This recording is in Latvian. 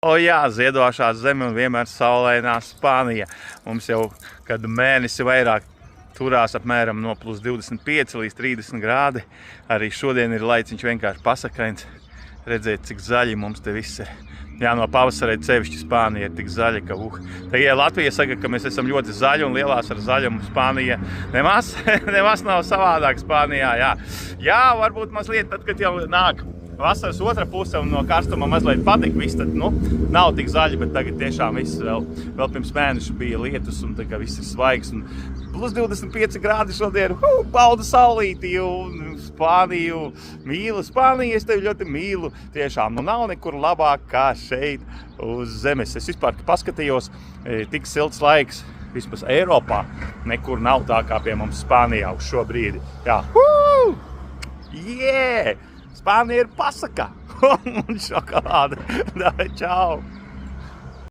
O jā, ziedošā zeme un vienmēr saulainā Spānija. Mums jau kādu mēnesi vairāk turās apmēram no plus 25 līdz 30 grādi. Arī šodien ir laiciņš vienkārši pasakains. Redzēt, cik zaļi mums te viss ir. Jā, no pavasarē sevišķi Spānija ir tik zaļa, ka ja Latvija saka, ka mēs esam ļoti zaļi un lielās ar zaļumu, Spānija nemaz nav savādāk Spānijā. Jā, varbūt mazliet tad, kad jau nāk vasaras otra puse un no karstuma mazliet patīk viss, tad nav tik zaļi, bet tagad tiešām viss vēl pirms mēneša bija lietus un tā kā viss ir svaigs. Un plus 25 grādi šodien, bauda saulīti un Spāniju mīlu. Spāniju es tevi ļoti mīlu. Tiešām, nav nekur labāk kā šeit uz zemes. Es vispār paskatījos, tik silts laiks vispār Eiropā. Nekur nav tā kā pie mums Spānijā uz šo brīdi. Jā, Spānija ir pasaka un šokolāde. Čau!